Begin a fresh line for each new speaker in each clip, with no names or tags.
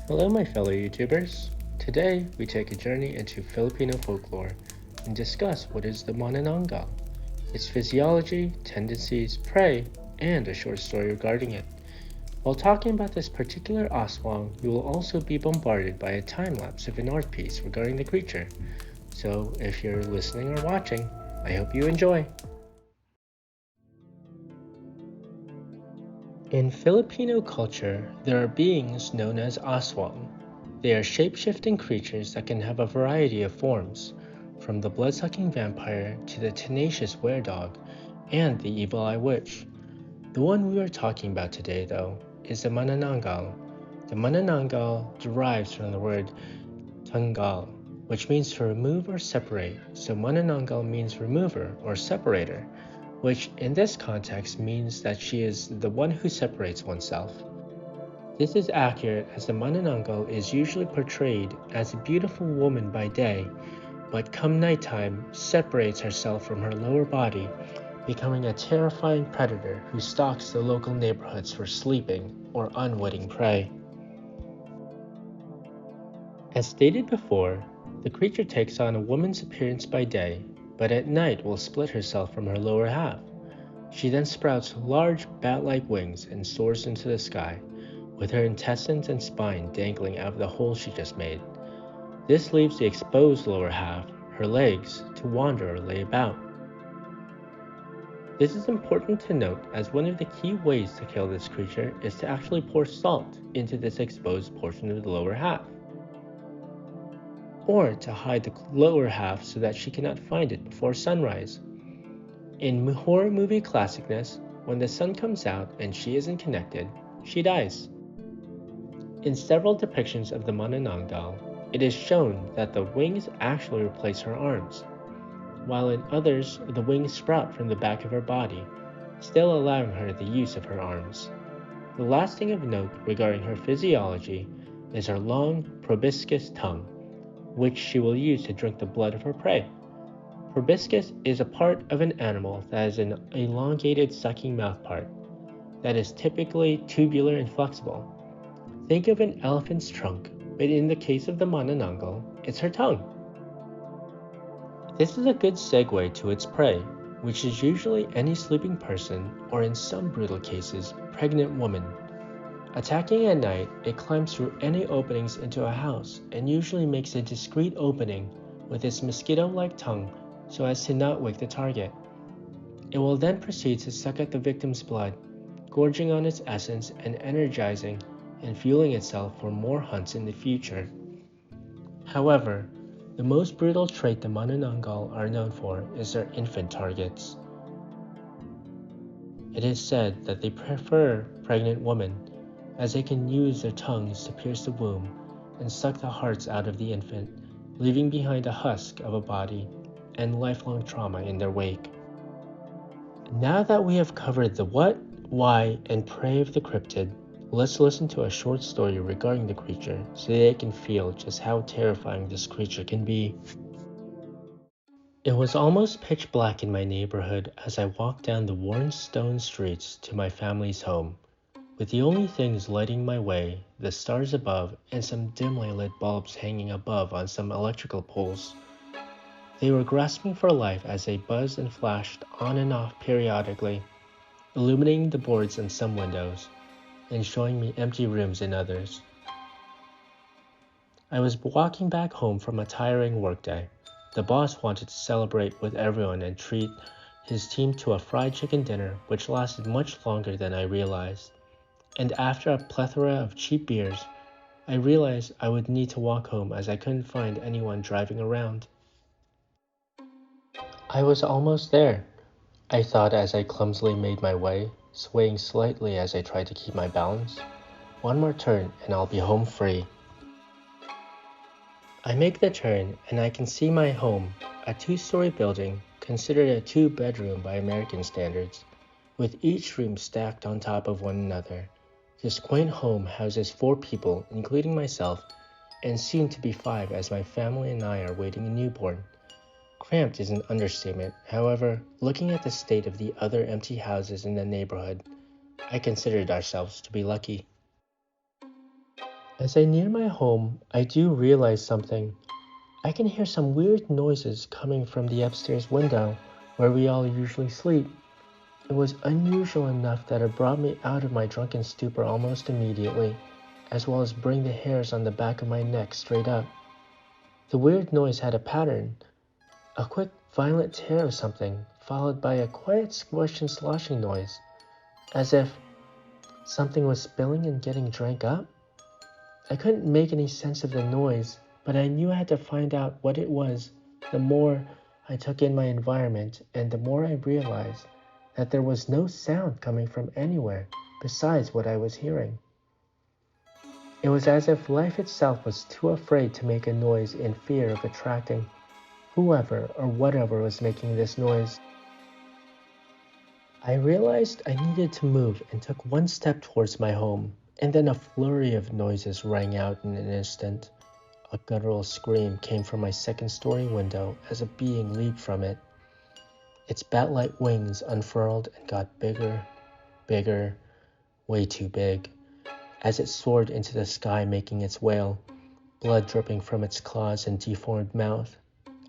Hello, my fellow YouTubers. Today, we take a journey into Filipino folklore and discuss what is the Mananangaal, its physiology, tendencies, prey, and a short story regarding it. While talking about this particular Aswang, you will also be bombarded by a time-lapse of an art piece regarding the creature. So, if you're listening or watching, I hope you enjoy. In Filipino culture, there are beings known as aswang. They are shape-shifting creatures that can have a variety of forms, from the blood-sucking vampire to the tenacious were-dog and the evil eye witch. The one we are talking about today, though, is the Mananangaal. The Mananangaal derives from the word tanggal, which means to remove or separate, so Mananangaal means remover or separator, which in this context means that she is the one who separates oneself. This is accurate as the Manananggal is usually portrayed as a beautiful woman by day, but come nighttime separates herself from her lower body, becoming a terrifying predator who stalks the local neighborhoods for sleeping or unwitting prey. As stated before, the creature takes on a woman's appearance by day, but at night will split herself from her lower half. She then sprouts large bat-like wings and soars into the sky, with her intestines and spine dangling out of the hole she just made. This leaves the exposed lower half, her legs, to wander or lay about. This is important to note as one of the key ways to kill this creature is to actually pour salt into this exposed portion of the lower half, or to hide the lower half so that she cannot find it before sunrise. In horror movie classicness, when the sun comes out and she isn't connected, she dies. In several depictions of the Manananggal, it is shown that the wings actually replace her arms, while in others the wings sprout from the back of her body, still allowing her the use of her arms. The last thing of note regarding her physiology is her long, proboscis tongue, which she will use to drink the blood of her prey. Proboscis is a part of an animal that has an elongated sucking mouthpart that is typically tubular and flexible. Think of an elephant's trunk, but in the case of the Manananggal, it's her tongue. This is a good segue to its prey, which is usually any sleeping person, or in some brutal cases, pregnant woman. Attacking at night, it climbs through any openings into a house and usually makes a discreet opening with its mosquito-like tongue so as to not wake the target. It will then proceed to suck at the victim's blood, gorging on its essence and energizing and fueling itself for more hunts in the future. However, the most brutal trait the Manananggal are known for is their infant targets. It is said that they prefer pregnant women, as they can use their tongues to pierce the womb and suck the hearts out of the infant, leaving behind a husk of a body and lifelong trauma in their wake. Now that we have covered the what, why, and prey of the cryptid, let's listen to a short story regarding the creature so they can feel just how terrifying this creature can be. It was almost pitch black in my neighborhood as I walked down the worn stone streets to my family's home, with the only things lighting my way the stars above and some dimly lit bulbs hanging above on some electrical poles. They were grasping for life as they buzzed and flashed on and off periodically, illuminating the boards in some windows and showing me empty rooms in others. I was walking back home from a tiring workday. The boss wanted to celebrate with everyone and treat his team to a fried chicken dinner which lasted much longer than I realized. And after a plethora of cheap beers, I realized I would need to walk home as I couldn't find anyone driving around. I was almost there, I thought as I clumsily made my way, swaying slightly as I tried to keep my balance. One more turn and I'll be home free. I make the turn and I can see my home, a two-story building considered a two-bedroom by American standards, with each room stacked on top of one another. This quaint home houses 4 people, including myself, and soon to be 5 as my family and I are waiting a newborn. Cramped is an understatement. However, looking at the state of the other empty houses in the neighborhood, I considered ourselves to be lucky. As I near my home, I do realize something. I can hear some weird noises coming from the upstairs window where we all usually sleep. It was unusual enough that it brought me out of my drunken stupor almost immediately, as well as bring the hairs on the back of my neck straight up. The weird noise had a pattern, a quick, violent tear of something, followed by a quiet squish and sloshing noise, as if something was spilling and getting drank up. I couldn't make any sense of the noise, but I knew I had to find out what it was. The more I took in my environment, and the more I realized that there was no sound coming from anywhere besides what I was hearing. It was as if life itself was too afraid to make a noise in fear of attracting whoever or whatever was making this noise. I realized I needed to move and took one step towards my home, and then a flurry of noises rang out in an instant. A guttural scream came from my second-story window as a being leaped from it. Its bat-like wings unfurled and got bigger, bigger, way too big, as it soared into the sky making its wail, blood dripping from its claws and deformed mouth.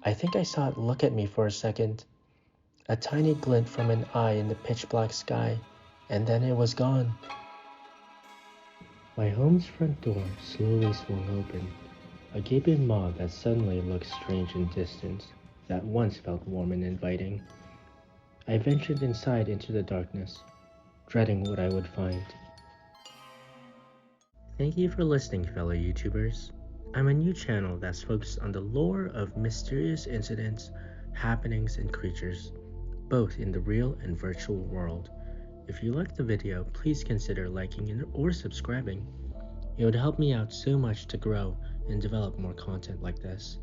I think I saw it look at me for a second, a tiny glint from an eye in the pitch-black sky, and then it was gone. My home's front door slowly swung open, a gaping maw that suddenly looked strange and distant, that once felt warm and inviting. I ventured inside into the darkness, dreading what I would find. Thank you for listening, fellow YouTubers. I'm a new channel that's focused on the lore of mysterious incidents, happenings, and creatures, both in the real and virtual world. If you liked the video, please consider liking it or subscribing. It would help me out so much to grow and develop more content like this.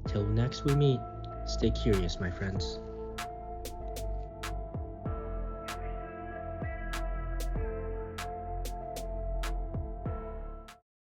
Till next we meet, stay curious, my friends.